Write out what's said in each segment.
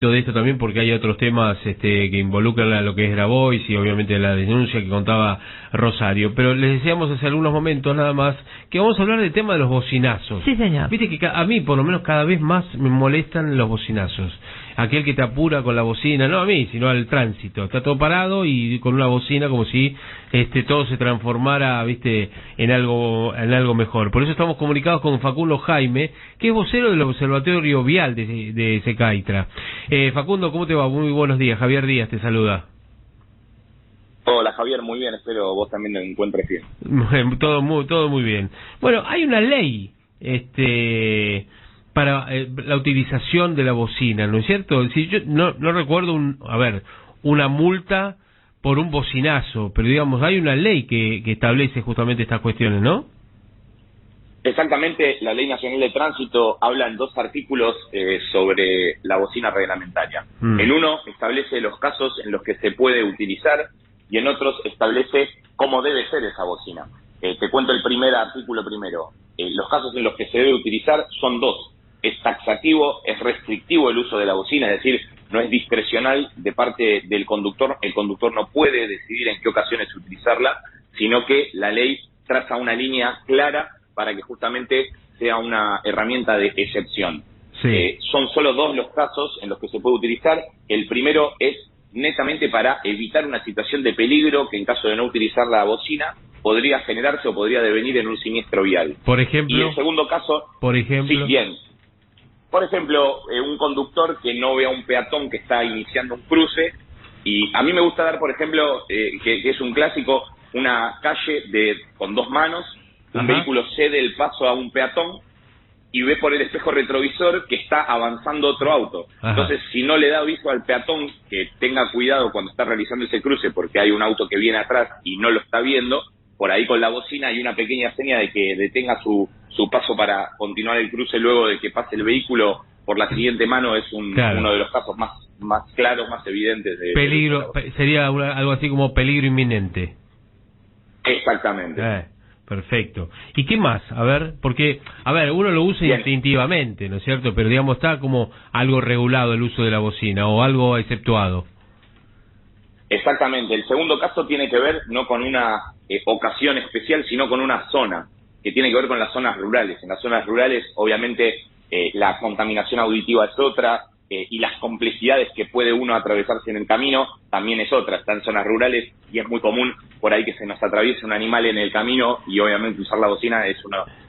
de esto también porque hay otros temas que involucran a lo que es Grabois y obviamente la denuncia que contaba Rosario, pero les decíamos hace algunos momentos nada más que vamos a hablar del tema de los bocinazos. Sí, señor. Viste que a mí por lo menos cada vez más me molestan los bocinazos. Aquel que te apura con la bocina, no a mí, sino al tránsito. Está todo parado y con una bocina como si todo se transformara, viste, en algo mejor. Por eso estamos comunicados con Facundo Jaime, que es vocero del Observatorio Vial de Secaitra. Facundo, ¿cómo te va? Muy buenos días. Javier Díaz te saluda. Hola Javier, muy bien, espero vos también te encuentres bien. Todo muy bien. Bueno, hay una ley para la utilización de la bocina, ¿no es cierto? Si yo no recuerdo una multa por un bocinazo, pero digamos, hay una ley que establece justamente estas cuestiones, ¿no? Exactamente, la Ley Nacional de Tránsito habla en 2 artículos sobre la bocina reglamentaria. En uno establece los casos en los que se puede utilizar y en otros establece cómo debe ser esa bocina. Te cuento el primer artículo primero. Los casos en los que se debe utilizar son 2. Es taxativo, es restrictivo el uso de la bocina, es decir, no es discrecional de parte del conductor. El conductor no puede decidir en qué ocasiones utilizarla, sino que la ley traza una línea clara para que justamente sea una herramienta de excepción. Sí. Son solo 2 los casos en los que se puede utilizar. El primero es netamente para evitar una situación de peligro que en caso de no utilizar la bocina podría generarse o podría devenir en un siniestro vial. Por ejemplo. Y el segundo caso. Sí, bien. Por ejemplo, un conductor que no ve a un peatón que está iniciando un cruce, y a mí me gusta dar, por ejemplo, que es un clásico, una calle con 2 manos, un vehículo cede el paso a un peatón y ve por el espejo retrovisor que está avanzando otro auto. Ajá. Entonces, si no le da aviso al peatón que tenga cuidado cuando está realizando ese cruce porque hay un auto que viene atrás y no lo está viendo, por ahí con la bocina hay una pequeña seña de que detenga su paso para continuar el cruce luego de que pase el vehículo por la siguiente mano. Es uno de los casos más claros, más evidentes de peligro. Sería algo así como peligro inminente. Exactamente. Perfecto. ¿Y qué más? A ver, porque, uno lo usa instintivamente, ¿no es cierto? Pero digamos, está como algo regulado el uso de la bocina o algo exceptuado. Exactamente. El segundo caso tiene que ver no con una ocasión especial, sino con una zona, que tiene que ver con las zonas rurales. En las zonas rurales, obviamente, la contaminación auditiva es otra, y las complejidades que puede uno atravesarse en el camino también es otra. Está en zonas rurales y es muy común por ahí que se nos atraviese un animal en el camino y obviamente usar la bocina es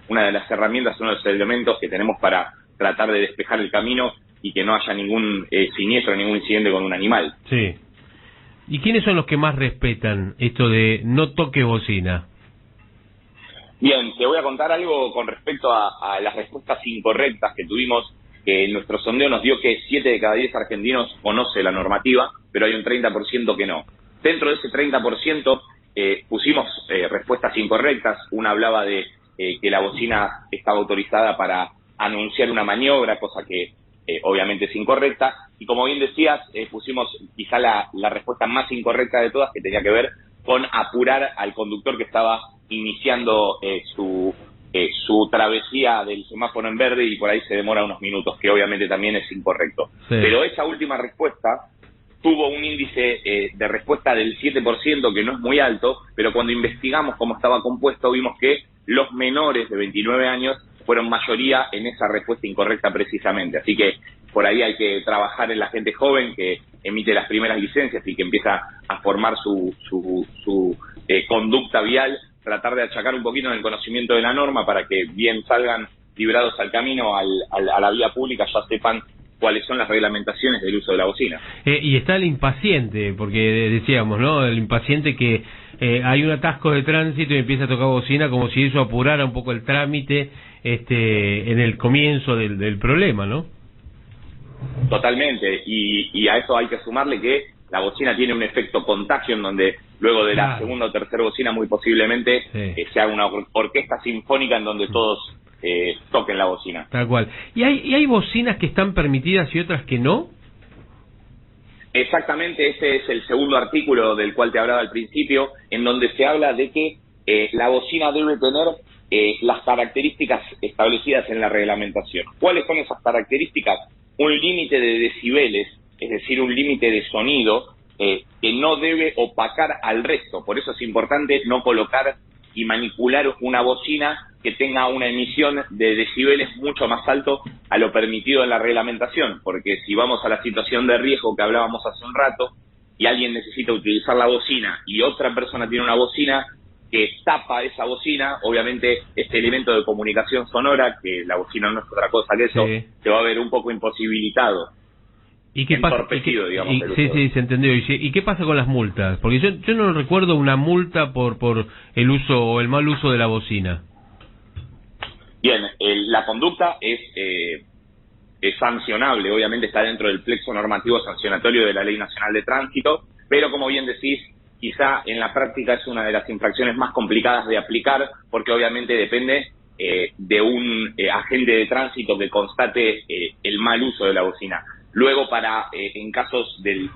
una de las herramientas, uno de los elementos que tenemos para tratar de despejar el camino y que no haya ningún siniestro, ningún incidente con un animal. Sí. ¿Y quiénes son los que más respetan esto de no toque bocina? Bien, te voy a contar algo con respecto a las respuestas incorrectas que tuvimos. Nuestro sondeo nos dio que 7 de cada 10 argentinos conoce la normativa, pero hay un 30% que no. Dentro de ese 30% pusimos respuestas incorrectas. Una hablaba de que la bocina estaba autorizada para anunciar una maniobra, cosa que obviamente es incorrecta. Y como bien decías, pusimos quizá la respuesta más incorrecta de todas, que tenía que ver con apurar al conductor que estaba iniciando su travesía del semáforo en verde y por ahí se demora unos minutos, que obviamente también es incorrecto. Sí. Pero esa última respuesta tuvo un índice de respuesta del 7%, que no es muy alto, pero cuando investigamos cómo estaba compuesto vimos que los menores de 29 años fueron mayoría en esa respuesta incorrecta precisamente. Así que por ahí hay que trabajar en la gente joven que emite las primeras licencias y que empieza a formar su conducta vial, tratar de achacar un poquito en el conocimiento de la norma para que bien salgan librados al camino, a la vía pública, ya sepan cuáles son las reglamentaciones del uso de la bocina. Y está el impaciente, porque decíamos, ¿no? El impaciente que hay un atasco de tránsito y empieza a tocar bocina como si eso apurara un poco el trámite en el comienzo del problema, ¿no? Totalmente, y a eso hay que sumarle que la bocina tiene un efecto contagio en donde luego de la segunda o tercera bocina muy posiblemente se haga una orquesta sinfónica en donde todos toquen la bocina. Tal cual. ¿Y hay bocinas que están permitidas y otras que no? Exactamente, ese es el segundo artículo del cual te hablaba al principio, en donde se habla de que la bocina debe tener las características establecidas en la reglamentación. ¿Cuáles son esas características? Un límite de decibeles es decir, un límite de sonido que no debe opacar al resto. Por eso es importante no colocar y manipular una bocina que tenga una emisión de decibeles mucho más alto a lo permitido en la reglamentación, porque si vamos a la situación de riesgo que hablábamos hace un rato, y alguien necesita utilizar la bocina y otra persona tiene una bocina que tapa esa bocina, obviamente este elemento de comunicación sonora, que la bocina no es otra cosa que eso, se va a ver un poco imposibilitado. ¿Y qué pasa? Sí, se entendió. ¿Y qué pasa con las multas? Porque yo no recuerdo una multa por el uso o el mal uso de la bocina. Bien, la conducta es sancionable, obviamente está dentro del plexo normativo sancionatorio de la Ley Nacional de Tránsito, pero como bien decís, quizá en la práctica es una de las infracciones más complicadas de aplicar, porque obviamente depende de un agente de tránsito que constate el mal uso de la bocina. Luego, en casos de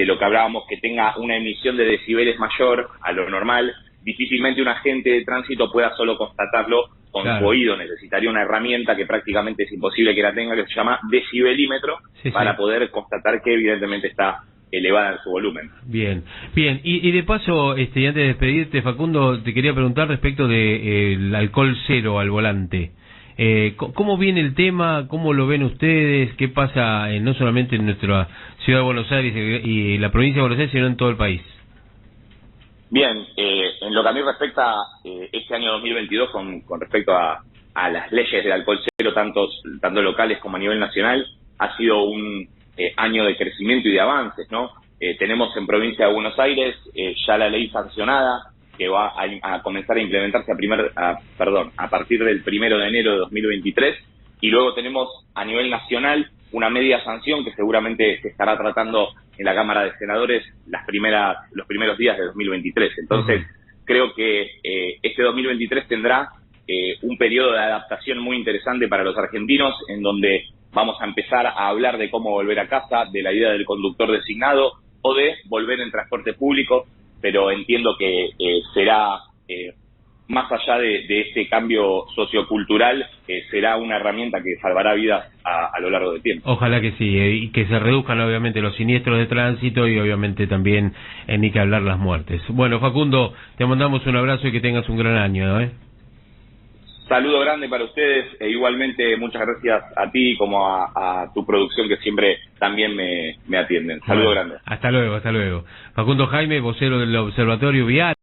lo que hablábamos, que tenga una emisión de decibeles mayor a lo normal, difícilmente un agente de tránsito pueda solo constatarlo con su oído. Necesitaría una herramienta que prácticamente es imposible que la tenga, que se llama decibelímetro, para poder constatar que evidentemente está elevada en su volumen. Bien. Y de paso, y antes de despedirte, Facundo, te quería preguntar respecto del alcohol cero al volante. ¿Cómo viene el tema? ¿Cómo lo ven ustedes? ¿Qué pasa no solamente en nuestra ciudad de Buenos Aires y la provincia de Buenos Aires, sino en todo el país? Bien, en lo que a mí respecta, este año 2022, con respecto a las leyes del alcohol cero, tanto locales como a nivel nacional, ha sido un año de crecimiento y de avances, ¿no? Tenemos en provincia de Buenos Aires ya la ley sancionada, que va a comenzar a implementarse a partir del 1 de enero de 2023, y luego tenemos a nivel nacional una media sanción que seguramente se estará tratando en la Cámara de Senadores los primeros días de 2023. Entonces, creo que este 2023 tendrá un periodo de adaptación muy interesante para los argentinos, en donde vamos a empezar a hablar de cómo volver a casa, de la idea del conductor designado o de volver en transporte público, pero entiendo que será, más allá de este cambio sociocultural, será una herramienta que salvará vidas a lo largo del tiempo. Ojalá que sí, y que se reduzcan obviamente los siniestros de tránsito y obviamente también ni que hablar las muertes. Bueno, Facundo, te mandamos un abrazo y que tengas un gran año, Saludo grande para ustedes, igualmente muchas gracias a ti como a tu producción, que siempre también me atienden. Saludo grande. Hasta luego. Facundo Jaime, vocero del Observatorio Vial.